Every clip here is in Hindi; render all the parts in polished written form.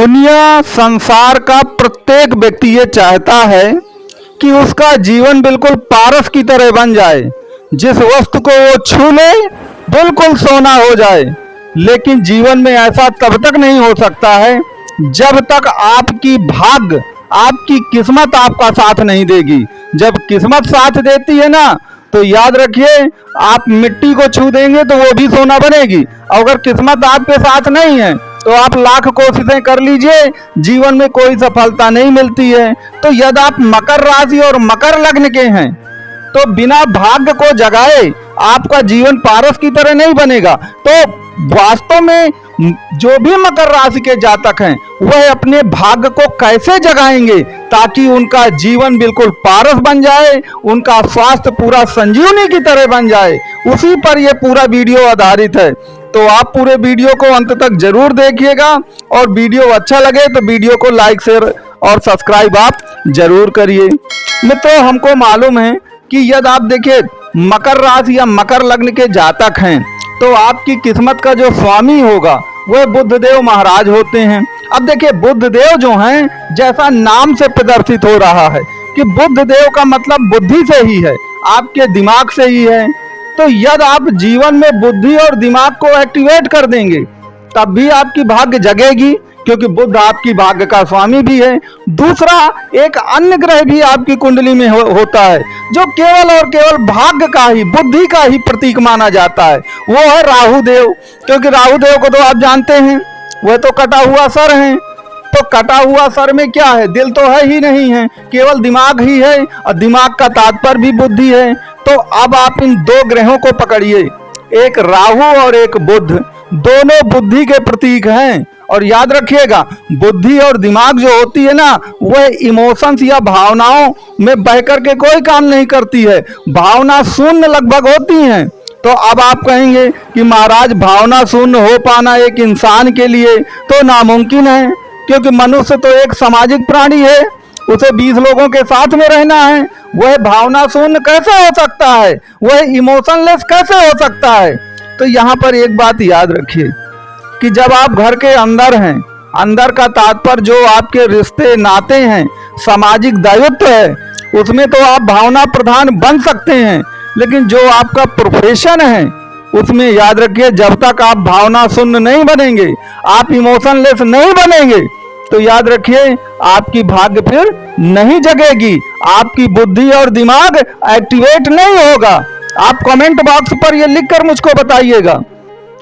दुनिया संसार का प्रत्येक व्यक्ति ये चाहता है कि उसका जीवन बिल्कुल पारस की तरह बन जाए। जिस वस्तु को वो छू ले बिल्कुल सोना हो जाए। लेकिन जीवन में ऐसा तब तक नहीं हो सकता है जब तक आपकी भाग्य, आपकी किस्मत आपका साथ नहीं देगी। जब किस्मत साथ देती है ना, तो याद रखिए, आप मिट्टी को छू देंगे तो वो भी सोना बनेगी। अगर किस्मत आपके साथ नहीं है तो आप लाख कोशिशें कर लीजिए, जीवन में कोई सफलता नहीं मिलती है। तो यदि आप मकर राशि और मकर लग्न के हैं तो बिना भाग्य को जगाए आपका जीवन पारस की तरह नहीं बनेगा। तो वास्तव में जो भी मकर राशि के जातक हैं वह अपने भाग्य को कैसे जगाएंगे ताकि उनका जीवन बिल्कुल पारस बन जाए, उनका स्वास्थ्य पूरा संजीवनी की तरह बन जाए, उसी पर यह पूरा वीडियो आधारित है। तो आप पूरे वीडियो को अंत तक जरूर देखिएगा और वीडियो अच्छा लगे तो वीडियो को लाइक, शेयर और सब्सक्राइब आप जरूर करिए। मित्रों, हमको मालूम है कि यदि आप देखिए मकर राशि या मकर लग्न के जातक हैं तो आपकी किस्मत का जो स्वामी होगा वह बुद्धदेव महाराज होते हैं। अब देखिए, बुद्धदेव जो हैं, जैसा नाम से प्रदर्शित हो रहा है कि बुद्धदेव का मतलब बुद्धि से ही है, आपके दिमाग से ही है। तो यदि आप जीवन में बुद्धि और दिमाग को एक्टिवेट कर देंगे तब भी आपकी भाग्य जगेगी, क्योंकि बुध आपकी भाग्य का स्वामी भी है। दूसरा, एक अन्य ग्रह भी आपकी कुंडली में होता है जो केवल और केवल भाग्य का ही, बुद्धि का ही प्रतीक माना जाता है, वो है राहु देव। क्योंकि राहु देव को तो आप जानते हैं, वह तो कटा हुआ सर है। तो कटा हुआ सर में क्या है? दिल तो है ही नहीं है, केवल दिमाग ही है, और दिमाग का तात्पर्य भी बुद्धि है। तो अब आप इन दो ग्रहों को पकड़िए, एक राहु और एक बुध, दोनों बुद्धि के प्रतीक हैं। और याद रखिएगा, बुद्धि और दिमाग जो होती है ना, वह इमोशंस या भावनाओं में बह करके कोई काम नहीं करती है, भावना शून्य लगभग होती हैं। तो अब आप कहेंगे कि महाराज, भावना शून्य हो पाना एक इंसान के लिए तो नामुमकिन है, क्योंकि मनुष्य तो एक सामाजिक प्राणी है, उसे 20 लोगों के साथ में रहना है। वह भावना शून्य कैसे हो सकता है? वह इमोशनलेस कैसे हो सकता है? तो यहाँ पर एक बात याद रखिए कि जब आप घर के अंदर हैं, अंदर का तात्पर्य जो आपके रिश्ते नाते हैं, सामाजिक दायित्व है, उसमें तो आप भावना प्रधान बन सकते हैं। लेकिन जो आपका प्रोफेशन है उसमें याद रखिए, जब तक आप भावना शून्य नहीं बनेंगे, आप इमोशनलेस नहीं बनेंगे, तो याद रखिए आपकी भाग्य फिर नहीं जगेगी, आपकी बुद्धि और दिमाग एक्टिवेट नहीं होगा। आप कमेंट बॉक्स पर ये लिखकर मुझको बताइएगा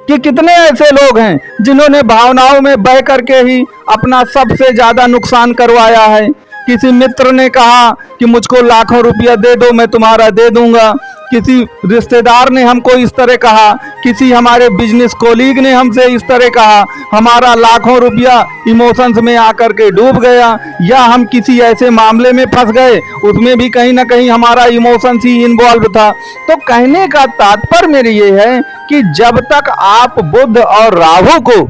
कि कितने ऐसे लोग हैं जिन्होंने भावनाओं में बह करके ही अपना सबसे ज्यादा नुकसान करवाया है। किसी मित्र ने कहा कि मुझको लाखों रुपया दे दो, मैं तुम्हारा दे दूंगा। किसी रिश्तेदार ने हमको इस तरह कहा, किसी हमारे बिजनेस कोलीग ने हमसे इस तरह कहा, हमारा लाखों रुपया इमोशंस में आकर के डूब गया। या हम किसी ऐसे मामले में फंस गए, उसमें भी कहीं ना कहीं हमारा इमोशंस ही इन्वॉल्व था। तो कहने का तात्पर्य मेरे ये है कि जब तक आप बुध और राहु को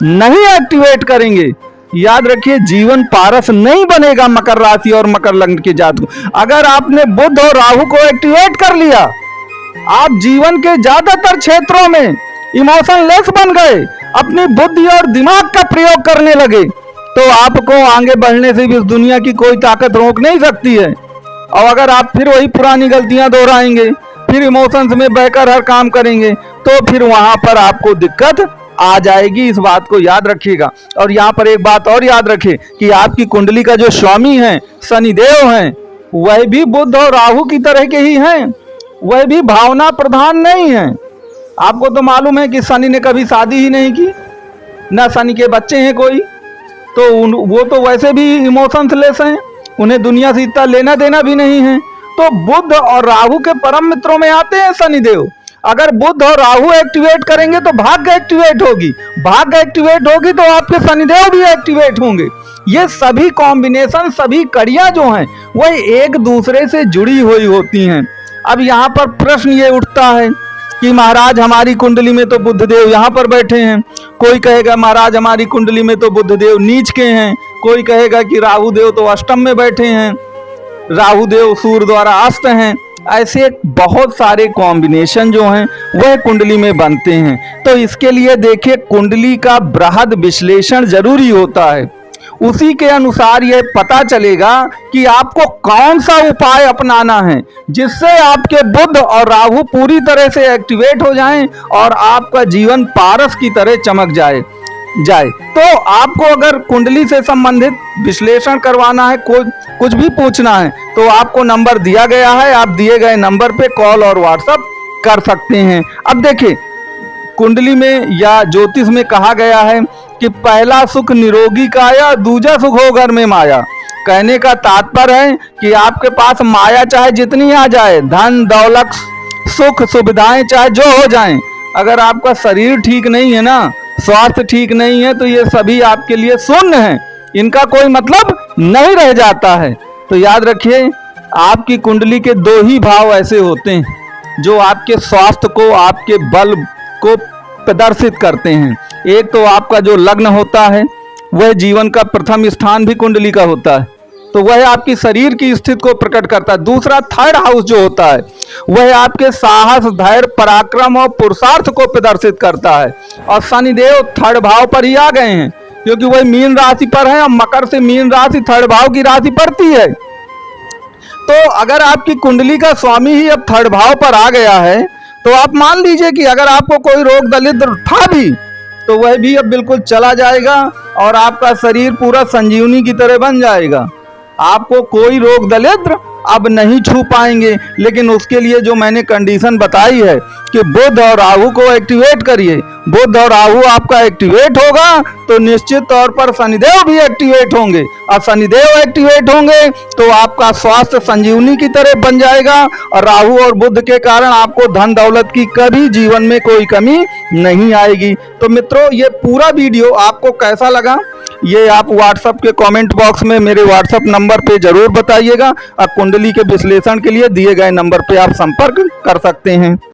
नहीं एक्टिवेट करेंगे, याद रखिए जीवन पारस नहीं बनेगा। मकर राशि और मकर लग्न के जातक, अगर आपने बुध और राहु को एक्टिवेट कर लिया, आप जीवन के ज्यादातर क्षेत्रों में इमोशनलेस बन गए, अपनी बुद्धि और दिमाग का प्रयोग करने लगे, तो आपको आगे बढ़ने से भी इस दुनिया की कोई ताकत रोक नहीं सकती है। और अगर आप फिर वही पुरानी गलतियां दोहराएंगे, फिर इमोशंस में बहकर हर काम करेंगे, तो फिर वहां पर आपको दिक्कत आ जाएगी। इस बात को याद रखिएगा। और यहाँ पर एक बात और याद रखिए कि आपकी कुंडली का जो स्वामी है, शनिदेव हैं, वह भी बुध और राहु की तरह के ही हैं, वह भी भावना प्रधान नहीं है। आपको तो मालूम है कि शनि ने कभी शादी ही नहीं की, ना शनि के बच्चे हैं कोई, तो वो तो वैसे भी इमोशंसलेस हैं, उन्हें दुनिया से इतना लेना देना भी नहीं है। तो बुध और राहु के परम मित्रों में आते हैं शनिदेव। अगर बुध और राहु एक्टिवेट करेंगे तो भाग्य एक्टिवेट होगी, भाग्य एक्टिवेट होगी तो आपके शनिदेव भी एक्टिवेट होंगे। ये सभी कॉम्बिनेशन, सभी कड़ियां जो हैं वह एक दूसरे से जुड़ी हुई होती हैं। अब यहाँ पर प्रश्न ये उठता है कि महाराज हमारी कुंडली में तो बुधदेव यहाँ पर बैठे हैं, कोई कहेगा महाराज हमारी कुंडली में तो बुधदेव नीच के हैं, कोई कहेगा कि राहु देव तो अष्टम में बैठे हैं, राहु देव सूर्य द्वारा अस्त हैं। ऐसे बहुत सारे कॉम्बिनेशन जो हैं वह कुंडली में बनते हैं। तो इसके लिए देखिए, कुंडली का बृहद विश्लेषण जरूरी होता है। उसी के अनुसार यह पता चलेगा कि आपको कौन सा उपाय अपनाना है जिससे आपके बुध और राहु पूरी तरह से एक्टिवेट हो जाएं और आपका जीवन पारस की तरह चमक जाए। तो आपको अगर कुंडली से संबंधित विश्लेषण करवाना है, कुछ भी पूछना है, तो आपको नंबर दिया गया है, आप दिए गए नंबर पे कॉल और व्हाट्सएप कर सकते हैं। अब देखिए, कुंडली में या ज्योतिष में कहा गया है कि पहला सुख निरोगी काया, दूजा सुख हो घर में माया। कहने का तात्पर्य है कि आपके पास माया चाहे जितनी आ जाए, धन दौलत सुख सुविधाएं चाहे जो हो जाएं, अगर आपका शरीर ठीक नहीं है ना, स्वास्थ्य ठीक नहीं है, तो ये सभी आपके लिए शून्य है, इनका कोई मतलब नहीं रह जाता है। तो याद रखिए, आपकी कुंडली के दो ही भाव ऐसे होते हैं जो आपके स्वास्थ्य को, आपके बल को प्रदर्शित करते हैं। एक तो आपका जो लग्न होता है वह जीवन का प्रथम स्थान भी कुंडली का होता है, तो वह आपकी शरीर की स्थिति को प्रकट करता है। दूसरा थर्ड हाउस जो होता है वह आपके साहस, धैर्य, पराक्रम और पुरुषार्थ को प्रदर्शित करता है। और शनिदेव थर्ड भाव पर ही आ गए हैं क्योंकि वह मीन राशि पर है और मकर से मीन राशि थर्ड भाव की राशि पड़ती है। तो अगर आपकी कुंडली का स्वामी ही अब थर्ड भाव पर आ गया है, तो आप मान लीजिए कि अगर आपको कोई रोग दलिद्र था भी तो वह भी अब बिल्कुल चला जाएगा और आपका शरीर पूरा संजीवनी की तरह बन जाएगा। आपको कोई रोग दलिद्र अब नहीं छू पाएंगे। लेकिन उसके लिए जो मैंने कंडीशन बताई है कि बुध और राहु को एक्टिवेट करिए, बुध और राहु आपका एक्टिवेट होगा तो निश्चित तौर पर शनिदेव भी एक्टिवेट होंगे, और शनिदेव एक्टिवेट होंगे तो आपका स्वास्थ्य संजीवनी की तरह बन जाएगा और राहु और बुध के कारण आपको धन दौलत की कभी जीवन में कोई कमी नहीं आएगी। तो मित्रों, ये पूरा वीडियो आपको कैसा लगा ये आप व्हाट्सएप के कमेंट बॉक्स में मेरे व्हाट्सएप नंबर पे जरूर बताइएगा। और कुंडली के विश्लेषण के लिए दिए गए नंबर पे आप संपर्क कर सकते हैं।